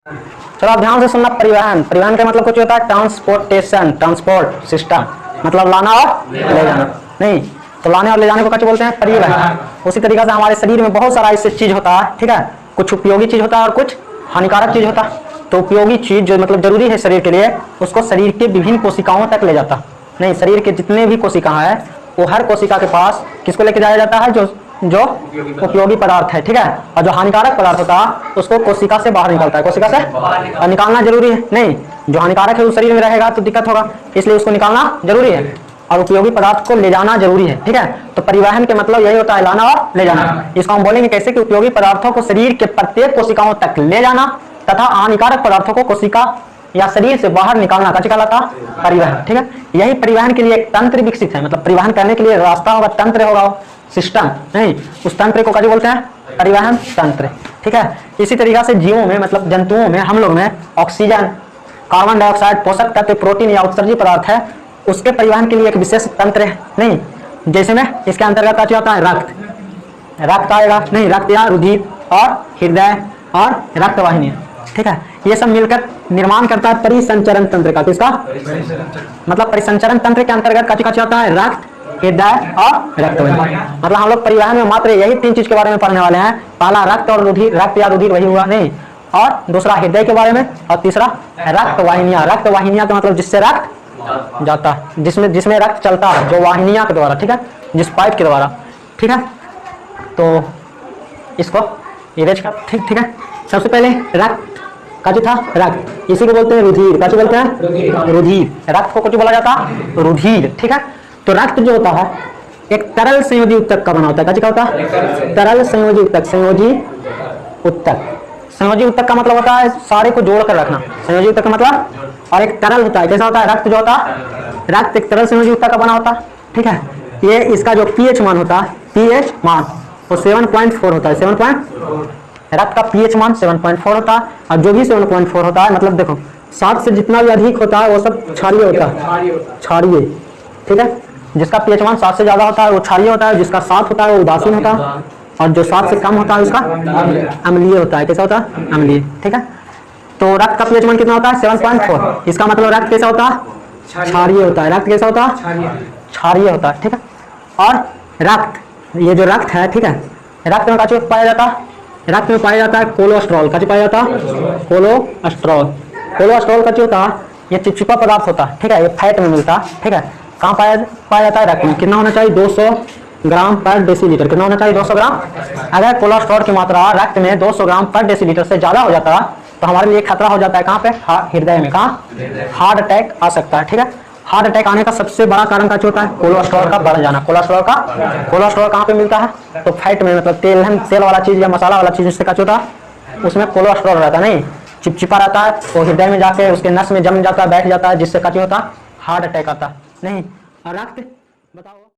चलो आप ध्यान से सुनना। परिवहन, परिवहन का मतलब कुछ होता है ट्रांसपोर्टेशन, ट्रांसपोर्ट सिस्टम, मतलब लाना और ले जाना। नहीं तो लाने और ले जाने को क्या बोलते हैं? परिवहन। उसी तरीके से हमारे शरीर में बहुत सारा ऐसे चीज होता है, ठीक है, कुछ उपयोगी चीज होता है और कुछ हानिकारक चीज होता है। तो उपयोगी चीज जो मतलब जरूरी है शरीर के लिए, उसको शरीर के विभिन्न कोशिकाओं तक ले जाता। नहीं, शरीर के जितने भी कोशिका है वो हर कोशिका के पास किसको लेके जाया जाता है? जो उपयोगी पदार्थ है, ठीक है। और जो हानिकारक पदार्थ होता है उसको कोशिका से बाहर निकलता है, कोशिका से और निकालना जरूरी है। नहीं, जो हानिकारक है वो शरीर में रहेगा तो दिक्कत होगा, इसलिए उसको निकालना जरूरी है। और उपयोगी पदार्थ को ले जाना जरूरी है, ठीक है। तो परिवहन के मतलब यही होता है, लाना और ले जाना। इसको हम बोलेंगे कैसे कि उपयोगी पदार्थों को शरीर के प्रत्येक कोशिकाओं तक ले जाना तथा हानिकारक पदार्थों को कोशिका या शरीर से बाहर निकालना का कहलाता परिवहन, ठीक है। यही परिवहन के लिए एक तंत्र विकसित है, मतलब परिवहन करने के लिए रास्ता होगा, तंत्र होगा, सिस्टम। नहीं, उस तंत्र को क्या बोलते हैं? परिवहन तंत्र, ठीक है। इसी तरीके से जीवों में मतलब जंतुओं में, हम लोग में ऑक्सीजन, कार्बन डाइऑक्साइड, पोषक तत्व, प्रोटीन या उत्सर्जी पदार्थ है, उसके परिवहन के लिए एक विशेष तंत्र है। नहीं, जैसे में इसके अंतर्गत क्या होता है? रक्त आएगा, नहीं रक्त या रुधिर और हृदय और रक्त वाहिनी, ठीक है। ये सब मिलकर निर्माण करता है परिसंचरण तंत्र का। किसका? मतलब परिसंचरण तंत्र के अंतर्गत क्या होता है? रक्त, हृदय और रक्त वाहिनी। मतलब हम लोग परिवहन में मात्र यही तीन चीज के बारे में पढ़ने वाले हैं। पहला रक्त और रुधिर, रक्त या रुधिर वही हुआ, नहीं, और दूसरा हृदय के बारे में, और तीसरा रक्त वाहिनियां। रक्त वाहिनियां का मतलब जिससे रक्त जाता है, जिसमें रक्त चलता है, जो वाहिनियां के द्वारा, ठीक है, जिस पाइप के द्वारा, ठीक है। तो इसको इरेज कर, ठीक है। सबसे पहले रक्त का जो था, रक्त, इसी को बोलते हैं रुधिर। क्या बोलते हैं? रुधिर। रक्त को कुछ बोला जाता है? रुधिर, ठीक है। तो रक्त जो होता है एक तरल संयोजी उत्तक का बना होता है। क्या होता है? तरल संयोजी उत्तक। संयोजी उत्तक, संयोजी उत्तक का मतलब होता है सारे को जोड़कर रखना, संयोजी उत्तक का मतलब। और एक तरल होता है, कैसा होता है? रक्त जो होता है, रक्त एक तरल संयोजी उत्तक का बना होता है, ठीक है। ये इसका जो पीएच मान होता है, पीएच मान वो 7.4 होता है। 7. रक्त का पीएच मान 7.4 होता है। और जो भी 7.4 होता है, मतलब देखो 7 से जितना भी अधिक होता है वो सब क्षारीय होता है, क्षारीय, ठीक है। जिसका पीएच मान 7 से ज्यादा होता है वो क्षारीय होता है, जिसका 7 होता है वो उदासीन होता है, और जो 7 से कम होता है उसका अम्लीय होता है। कैसा होता है? अम्लीय, ठीक है। तो रक्त का पीएच मान कितना होता है? 7.4। इसका मतलब रक्त कैसा होता है? क्षारीय होता है। रक्त कैसा होता है? क्षारीय होता है, ठीक है। और रक्त, ये जो रक्त है, ठीक है, रक्त में क्या पाया जाता है? रक्त में पाया जाता है कोलेस्ट्रॉल। क्या पाया जाता है? कोलेस्ट्रॉल। कोलेस्ट्रॉल का होता है ये चिपचिपा पदार्थ होता है, ठीक है, ये फैट में मिलता है, ठीक है। कहाँ पाया जाता है? रक्त में। कितना होना चाहिए? 200 ग्राम पर डेसीलीटर। कितना होना चाहिए? 200 ग्राम। अगर कोलेस्ट्रॉल की मात्रा रक्त में 200 ग्राम पर डेसीलीटर से ज्यादा हो जाता है तो हमारे लिए खतरा हो जाता है। कहाँ पे? हृदय में। कहाँ? हार्ट अटैक आ सकता है, ठीक है। हार्ट अटैक आने का सबसे बड़ा कारण क्या होता है? कोलेस्ट्रॉल का बढ़ जाना। कोलेस्ट्रॉल कहाँ पे मिलता है? तो फैट में, मतलब तेल वाला चीज या मसाला वाला चीज, जिससे क्या होता है? उसमें कोलेस्ट्रॉल रहता है, नहीं चिपचिपा रहता है, वो हृदय में जाके उसके नस में जम जाता है, बैठ जाता है, जिससे क्या होता है? हार्ट अटैक आता है। नहीं, और रक्त बताओ।